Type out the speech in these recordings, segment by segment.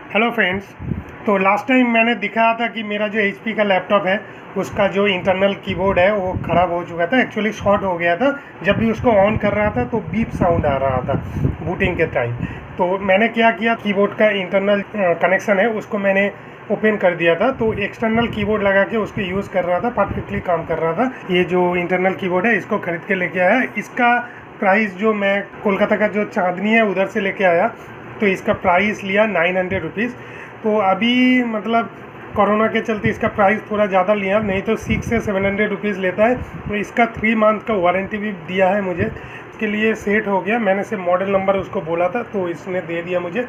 Hello friends. तो last time मैंने दिखाया था कि मेरा जो HP का लैपटॉप है उसका जो इंटरनल कीबोर्ड है वो ख़राब हो चुका था, एक्चुअली शॉर्ट हो गया था। जब भी उसको ऑन कर रहा था तो बीप साउंड आ रहा था बूटिंग के टाइम। तो मैंने क्या किया, कीबोर्ड का इंटरनल कनेक्शन है उसको मैंने ओपन कर दिया था, तो एक्सटर्नल कीबोर्ड लगा के उसको यूज़ कर रहा था, परफेक्टली काम कर रहा था। ये जो इंटरनल कीबोर्ड है इसको ख़रीद के लेके आया। इसका प्राइस जो मैं कोलकाता का जो चांदनी है उधर से लेके आया, तो इसका प्राइस लिया 900 रुपीज़। तो अभी मतलब कोरोना के चलते इसका प्राइस थोड़ा ज़्यादा लिया, नहीं तो 6 से 700 रुपीज़ लेता है। तो इसका 3 मंथ का वारंटी भी दिया है मुझे, उसके लिए सेट हो गया। मैंने से मॉडल नंबर उसको बोला था तो इसने दे दिया मुझे।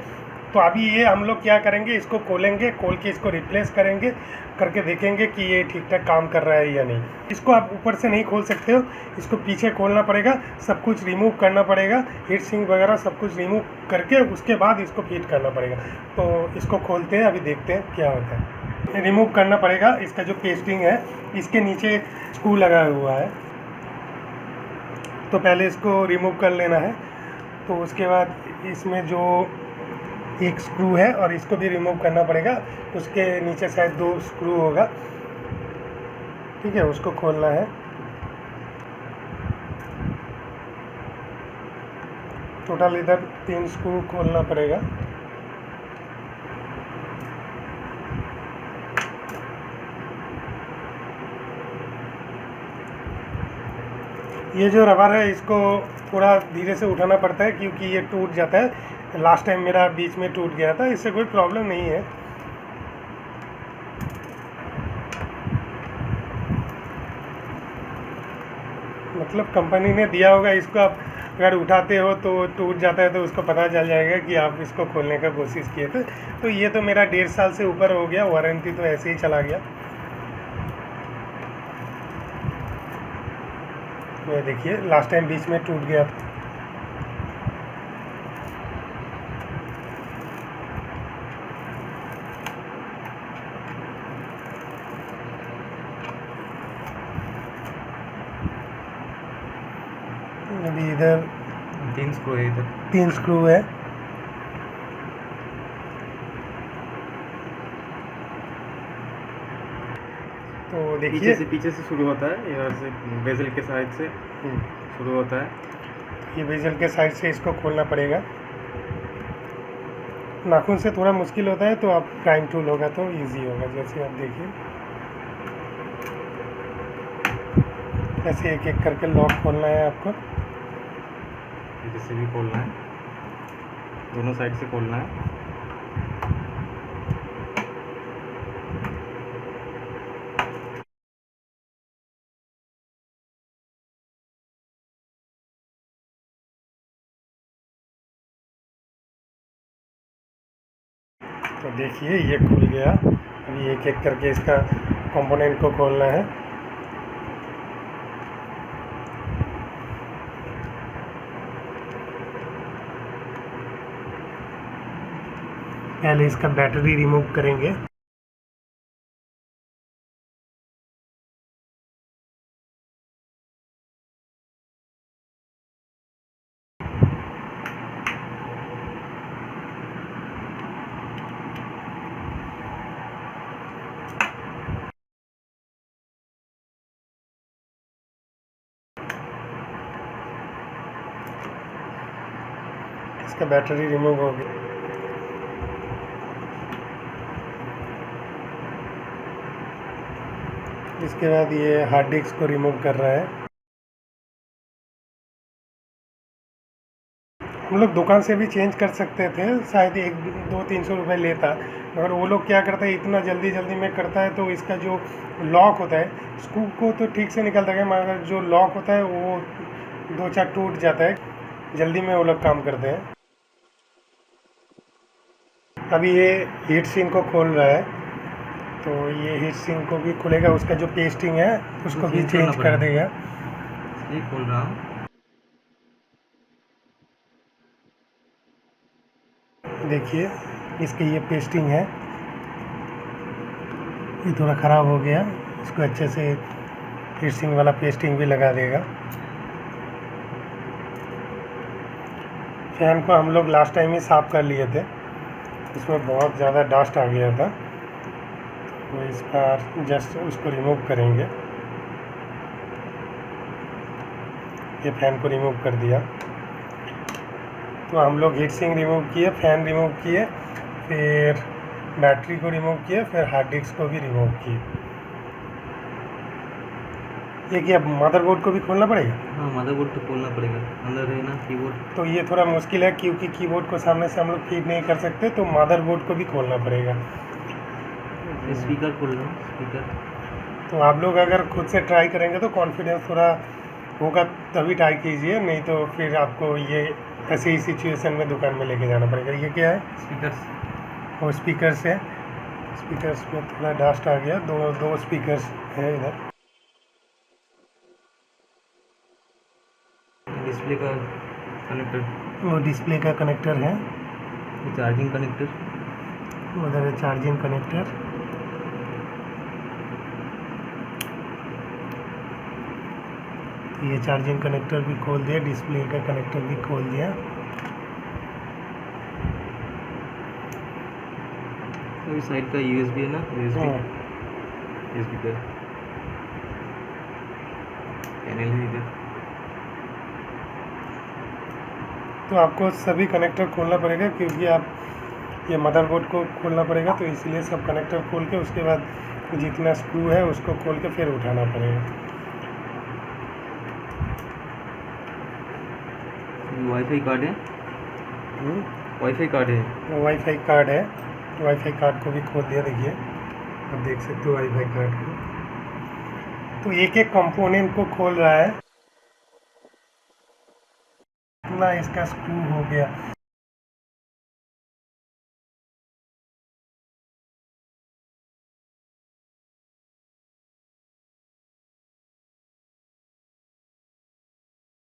तो अभी ये हम लोग क्या करेंगे, इसको खोलेंगे, खोल के इसको रिप्लेस करेंगे, करके देखेंगे कि ये ठीक ठाक काम कर रहा है या नहीं। इसको आप ऊपर से नहीं खोल सकते हो, इसको पीछे खोलना पड़ेगा, सब कुछ रिमूव करना पड़ेगा, हीट सिंक वगैरह सब कुछ रिमूव करके उसके बाद इसको फिट करना पड़ेगा। तो इसको खोलते हैं, अभी देखते हैं क्या होता है। रिमूव करना पड़ेगा इसका जो पेस्टिंग है, इसके नीचे स्क्रू लगा हुआ है, तो पहले इसको रिमूव कर लेना है। तो उसके बाद इसमें जो एक स्क्रू है और इसको भी रिमूव करना पड़ेगा, उसके नीचे शायद 2 स्क्रू होगा, ठीक है, उसको खोलना है। टोटल इधर 3 स्क्रू खोलना पड़ेगा। ये जो रबर है इसको थोड़ा धीरे से उठाना पड़ता है क्योंकि ये टूट जाता है। लास्ट टाइम मेरा बीच में टूट गया था, इससे कोई प्रॉब्लम नहीं है। मतलब कंपनी ने दिया होगा इसको, आप अगर उठाते हो तो टूट जाता है तो उसको पता चल जाएगा कि आप इसको खोलने का कोशिश किए थे। तो ये तो मेरा 1.5 साल से ऊपर हो गया, वारंटी तो ऐसे ही चला गया। ये देखिए लास्ट टाइम बीच में टूट गया था। अभी इधर 3 स्क्रू है, इधर 3 स्क्रू है। तो देखिए पीछे से शुरू होता है, यहाँ से बेजल के साइड से शुरू होता है। ये बेजल के साइड से इसको खोलना पड़ेगा। नाखून से थोड़ा मुश्किल होता है, तो आप प्राइम टूल होगा तो इजी होगा। जैसे आप देखिए ऐसे एक एक करके लॉक खोलना है आपको। इधर से भी खोलना है, दोनों साइड से खोलना है। तो देखिए ये खुल गया। अभी एक एक करके इसका कंपोनेंट को खोलना है। पहले इसका बैटरी रिमूव करेंगे। इसका बैटरी रिमूव हो गया। इसके बाद ये हार्ड डिस्क को रिमूव कर रहा है। हम लोग दुकान से भी चेंज कर सकते थे, शायद 100-200-300 रुपये लेता, मगर वो लोग क्या करता है इतना जल्दी जल्दी में करता है, तो इसका जो लॉक होता है स्क्रू को तो ठीक से निकलता है, मगर जो लॉक होता है वो 2-4 टूट जाता है, जल्दी में वो लोग काम करते हैं। अभी ये हीट सिंक को खोल रहा है, तो ये हीट सिंक को भी खुलेगा, उसका जो पेस्टिंग है उसको भी चेंज कर देगा। ये खोल रहा हूँ। देखिए इसकी ये पेस्टिंग है, ये थोड़ा ख़राब हो गया, इसको अच्छे से हीट सिंक वाला पेस्टिंग भी लगा देगा। फैन को हम लोग लास्ट टाइम ही साफ़ कर लिए थे, इसमें बहुत ज़्यादा डस्ट आ गया था, तो इस बार जस्ट उसको रिमूव करेंगे। ये फ़ैन को रिमूव कर दिया। तो हम लोग हीट सिंक रिमूव किए, फ़ैन रिमूव किए, फिर बैटरी को रिमूव किए, फिर हार्ड डिस्क को भी रिमूव किए। ये क्या मदरबोर्ड को भी खोलना पड़ेगा? हाँ, मदरबोर्ड तो खोलना पड़ेगा, अंदर है ना कीबोर्ड। तो ये थोड़ा मुश्किल है क्योंकि कीबोर्ड को सामने से हम लोग फीड नहीं कर सकते, तो मदरबोर्ड को भी खोलना पड़ेगा। स्पीकर खोल लो, स्पीकर। तो आप लोग अगर खुद से ट्राई करेंगे तो कॉन्फिडेंस थोड़ा होगा तभी ट्राई कीजिए, नहीं तो फिर आपको ये ऐसे ही सिचुएशन में दुकान में लेके जाना पड़ेगा। ये क्या है? स्पीकर्स। वो स्पीकर्स है। स्पीकर्स में थोड़ा डस्ट आ गया। दो स्पीकर्स है इधर। डिस्प्ले का कनेक्टर, वो डिस्प्ले का कनेक्टर है। चार्जिंग कनेक्टर, उधर है चार्जिंग कनेक्टर। ये चार्जिंग कनेक्टर भी खोल दिया, डिस्प्ले का कनेक्टर भी खोल दिया। अभी साइड का यूएसबी है ना, यूएसबी का पैनल है इधर। तो आपको सभी कनेक्टर खोलना पड़ेगा क्योंकि आप ये मदरबोर्ड को खोलना पड़ेगा, तो इसलिए सब कनेक्टर खोल के उसके बाद जितना स्क्रू है उसको खोल के फिर उठाना पड़ेगा। वाईफाई कार्ड है, वाईफाई कार्ड है, वाईफाई कार्ड है। वाईफाई कार्ड को भी खोल दिया, देखिए आप देख सकते हो वाईफाई कार्ड को। तो एक एक कंपोनेंट को खोल रहा है। इतना इसका स्क्रू हो गया।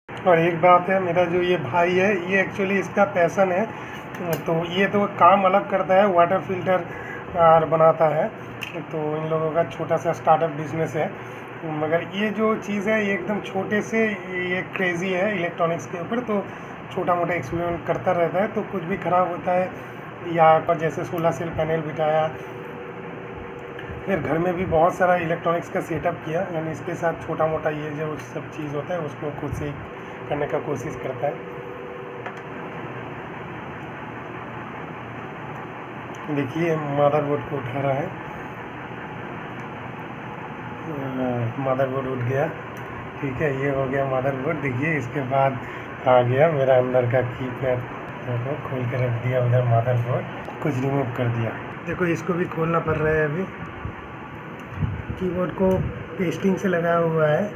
और एक बात है, मेरा जो ये भाई है ये एक्चुअली इसका पैशन है, तो ये तो काम अलग करता है, वाटर फिल्टर और बनाता है। तो इन लोगों का छोटा सा स्टार्टअप बिजनेस है, मगर ये जो चीज़ है ये एकदम छोटे से ये क्रेज़ी है इलेक्ट्रॉनिक्स के ऊपर। तो छोटा मोटा एक्सपेरिमेंट करता रहता है, तो कुछ भी ख़राब होता है या जैसे सोलर सेल पैनल बिठाया, फिर घर में भी बहुत सारा इलेक्ट्रॉनिक्स का सेटअप किया, यानी इसके साथ छोटा मोटा ये जो सब चीज़ होता है उसको खुद से ही करने का कोशिश करता है। देखिए मदरबोर्ड को उठा रहा है। मदरबोर्ड उठ गया, ठीक है, ये हो गया मदरबोर्ड। देखिए इसके बाद आ गया मेरा अंदर का कीपैड को खोल के रख दिया उधर, मदरबोर्ड कुछ रिमूव कर दिया। देखो इसको भी खोलना पड़ रहा है। अभी कीबोर्ड को पेस्टिंग से लगा हुआ है।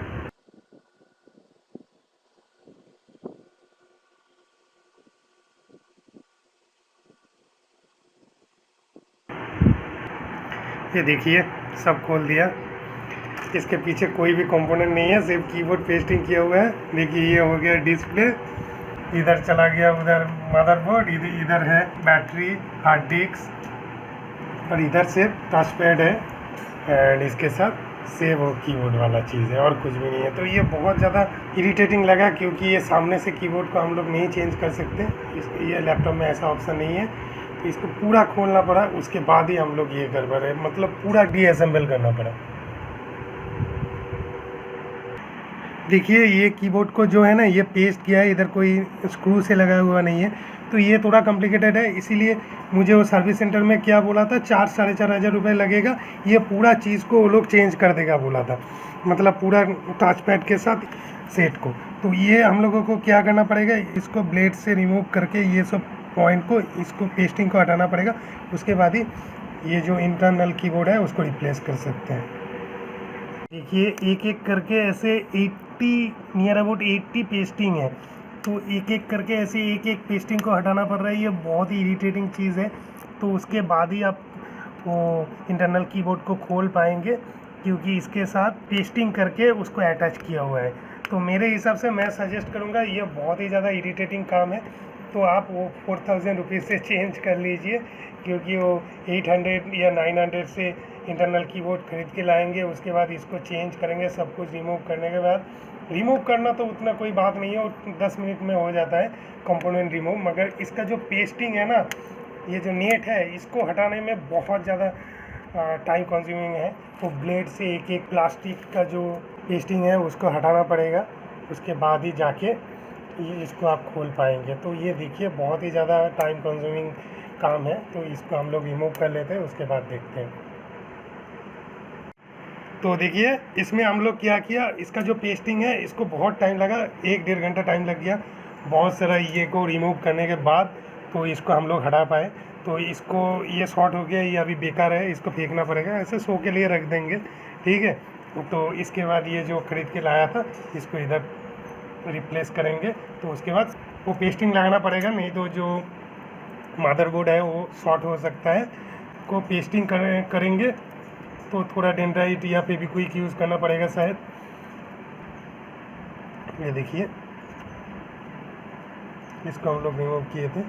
ये देखिए सब खोल दिया। इसके पीछे कोई भी कंपोनेंट नहीं है, सिर्फ कीबोर्ड पेस्टिंग किया हुआ है। देखिए ये हो गया डिस्प्ले, इधर चला गया उधर मदरबोर्ड, इधर है बैटरी, हार्ड डिस्क, और इधर से टच पैड है एंड इसके साथ सेव और कीबोर्ड वाला चीज़ है, और कुछ भी नहीं है। तो ये बहुत ज़्यादा इरिटेटिंग लगा क्योंकि ये सामने से कीबोर्ड को हम लोग नहीं चेंज कर सकते, ये लैपटॉप में ऐसा ऑप्शन नहीं है। तो इसको पूरा खोलना पड़ा, उसके बाद ही हम लोग ये कर पा रहे, मतलब पूरा डीअसेंबल करना पड़ा। देखिए ये कीबोर्ड को जो है ना ये पेस्ट किया है, इधर कोई स्क्रू से लगा हुआ नहीं है, तो ये थोड़ा कॉम्प्लिकेटेड है। इसीलिए मुझे वो सर्विस सेंटर में क्या बोला था, 4-4.5 रुपये लगेगा, ये पूरा चीज़ को वो लोग चेंज कर देगा बोला था, मतलब पूरा टच पैड के साथ सेट को। तो ये हम लोगों को क्या करना पड़ेगा, इसको ब्लेड से रिमूव करके ये सब पॉइंट को, इसको पेस्टिंग को हटाना पड़ेगा। उसके बाद ही ये जो इंटरनल कीबोर्ड है उसको रिप्लेस कर सकते हैं। देखिए एक एक करके ऐसे 80 नियर अबाउट 80 पेस्टिंग है, तो एक एक करके ऐसे एक एक पेस्टिंग को हटाना पड़ रहा है। ये बहुत ही इरिटेटिंग चीज़ है। तो उसके बाद ही आप वो इंटरनल कीबोर्ड को खोल पाएंगे, क्योंकि इसके साथ पेस्टिंग करके उसको अटैच किया हुआ है। तो मेरे हिसाब से मैं सजेस्ट करूँगा, ये बहुत ही ज़्यादा इरिटेटिंग काम है, तो आप वो 4000 रुपीज़ से चेंज कर लीजिए, क्योंकि वो 800 या 900 से इंटरनल कीबोर्ड खरीद के लाएंगे, उसके बाद इसको चेंज करेंगे। सब कुछ रिमूव करने के बाद, रिमूव करना तो उतना कोई बात नहीं है, वो 10 मिनट में हो जाता है कंपोनेंट रिमूव, मगर इसका जो पेस्टिंग है ना, ये जो नेट है इसको हटाने में बहुत ज़्यादा टाइम कंज्यूमिंग है। तो ब्लेड से एक एक प्लास्टिक का जो पेस्टिंग है उसको हटाना पड़ेगा, उसके बाद ही जाके ये इसको आप खोल पाएंगे। तो ये देखिए बहुत ही ज़्यादा टाइम कंज्यूमिंग काम है। तो इसको हम लोग रिमूव कर लेते हैं, उसके बाद देखते हैं। तो देखिए इसमें हम लोग क्या किया, इसका जो पेस्टिंग है इसको बहुत टाइम लगा, 1-1.5 घंटा टाइम लग गया बहुत सारा ये को रिमूव करने के बाद। तो इसको हम लोग हटा पाए। तो इसको ये शॉर्ट हो गया, ये अभी बेकार है, इसको फेंकना पड़ेगा, ऐसे शो के लिए रख देंगे, ठीक है। तो इसके बाद ये जो खरीद के लाया था इसको इधर रिप्लेस करेंगे। तो उसके बाद वो पेस्टिंग लगाना पड़ेगा, नहीं तो जो मदरबोर्ड है वो शॉर्ट हो सकता है। को पेस्टिंग करेंगे तो थोड़ा डेंड्राइट या फेविक्विक यूज़ करना पड़ेगा शायद। ये देखिए इसको हम लोग रिमूव किए थे,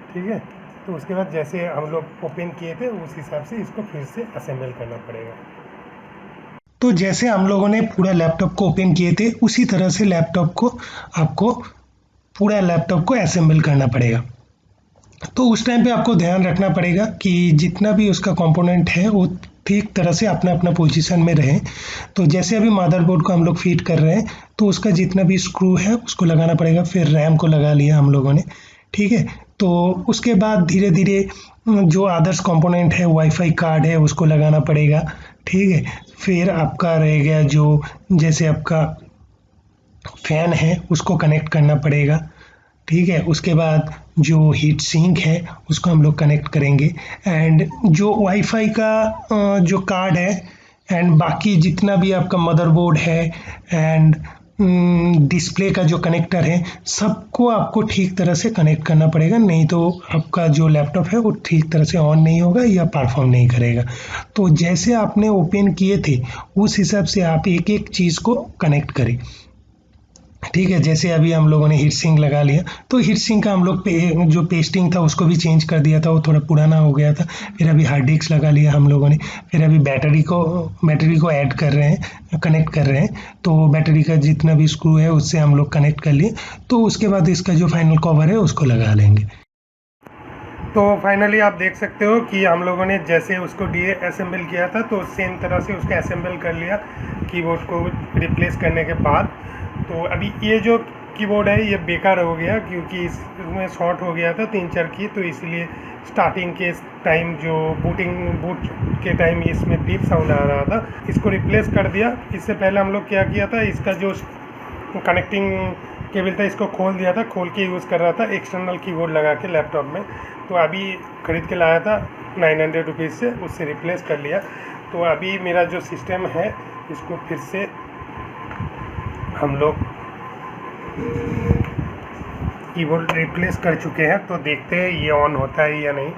ठीक है। तो उसके बाद जैसे हम लोग ओपन किए थे उस हिसाब से इसको फिर से असेंबल करना पड़ेगा। तो जैसे हम लोगों ने पूरा लैपटॉप को ओपन किए थे उसी तरह से लैपटॉप को आपको पूरा लैपटॉप को असेंबल करना पड़ेगा। तो उस टाइम पे आपको ध्यान रखना पड़ेगा कि जितना भी उसका कंपोनेंट है वो ठीक तरह से अपना अपना पोजीशन में रहे। तो जैसे अभी मदरबोर्ड को हम लोग फिट कर रहे हैं तो उसका जितना भी स्क्रू है उसको लगाना पड़ेगा, फिर रैम को लगा लिया हम लोगों ने, ठीक है। तो उसके बाद धीरे धीरे जो अदर्स कंपोनेंट है, वाईफाई कार्ड है उसको लगाना पड़ेगा, ठीक है। फिर आपका रह गया जो जैसे आपका फैन है उसको कनेक्ट करना पड़ेगा, ठीक है। उसके बाद जो हीट सिंक है उसको हम लोग कनेक्ट करेंगे, एंड जो वाईफाई का जो कार्ड है एंड बाकी जितना भी आपका मदरबोर्ड है एंड डिस्प्ले का जो कनेक्टर है सबको आपको ठीक तरह से कनेक्ट करना पड़ेगा, नहीं तो आपका जो लैपटॉप है वो ठीक तरह से ऑन नहीं होगा या परफॉर्म नहीं करेगा। तो जैसे आपने ओपन किए थे उस हिसाब से आप एक एक चीज़ को कनेक्ट करें, ठीक है। जैसे अभी हम लोगों ने हीट सिंक लगा लिया, तो हीट सिंक का हम लोग जो पेस्टिंग था उसको भी चेंज कर दिया था, वो थोड़ा पुराना हो गया था। फिर अभी हार्ड डिस्क लगा लिया हम लोगों ने, फिर अभी बैटरी को ऐड कर रहे हैं, कनेक्ट कर रहे हैं। तो बैटरी का जितना भी स्क्रू है उससे हम लोग कनेक्ट कर लिए। तो उसके बाद इसका जो फाइनल कवर है उसको लगा लेंगे। तो फाइनली आप देख सकते हो कि हम लोगों ने जैसे उसको असेंबल किया था तो सेम तरह से उसका असेंबल कर लिया कीबोर्ड को रिप्लेस करने के बाद। तो अभी ये जो कीबोर्ड है ये बेकार हो गया क्योंकि इसमें शॉर्ट हो गया था 3-4 की, तो इसलिए स्टार्टिंग के टाइम जो बूट के टाइम इसमें बीप साउंड आ रहा था, इसको रिप्लेस कर दिया। इससे पहले हम लोग क्या किया था, इसका जो कनेक्टिंग केबल था इसको खोल दिया था, खोल के यूज़ कर रहा था एक्सटर्नल कीबोर्ड लगा के लैपटॉप में। तो अभी ख़रीद के लाया था 900 रुपीज़ से, उससे रिप्लेस कर लिया। तो अभी मेरा जो सिस्टम है इसको फिर से हम लोग कीबोर्ड रिप्लेस कर चुके हैं। तो देखते हैं ये ऑन होता है या नहीं,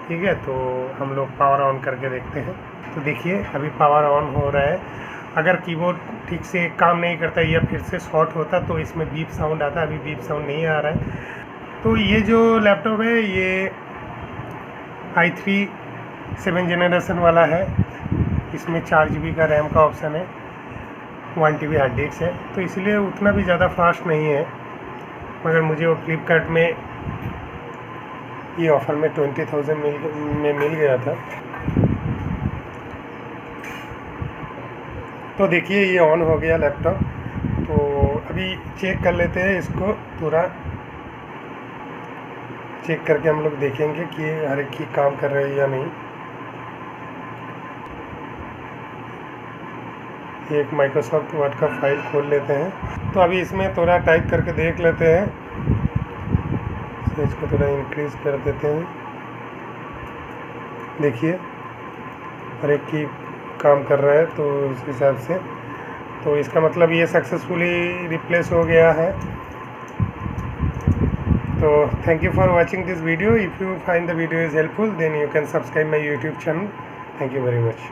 ठीक है। तो हम लोग पावर ऑन करके देखते हैं। तो देखिए अभी पावर ऑन हो रहा है। अगर कीबोर्ड ठीक से काम नहीं करता या फिर से शॉर्ट होता तो इसमें बीप साउंड आता, अभी बीप साउंड नहीं आ रहा है। तो ये जो लैपटॉप है ये i3 7 जनरेशन वाला है। इसमें 4 GB का रैम का ऑप्शन है, 1 TB हार्ड डिस्क है, तो इसलिए उतना भी ज़्यादा फास्ट नहीं है। मगर मुझे वो फ्लिपकार्ट में ये ऑफ़र में 20,000 में मिल गया था। तो देखिए ये ऑन हो गया लैपटॉप। तो अभी चेक कर लेते हैं इसको, पूरा चेक करके हम लोग देखेंगे कि हर एक की काम कर रही है या नहीं। एक माइक्रोसॉफ्ट वर्ड का फाइल खोल लेते हैं। तो अभी इसमें थोड़ा टाइप करके देख लेते हैं, तो इसको थोड़ा इंक्रीज कर देते हैं। देखिए हर एक की काम कर रहा है, तो उस हिसाब से तो इसका मतलब ये सक्सेसफुली रिप्लेस हो गया है। तो thank you for watching this video. If you find the video is helpful, then you can subscribe my YouTube channel. Thank you very much.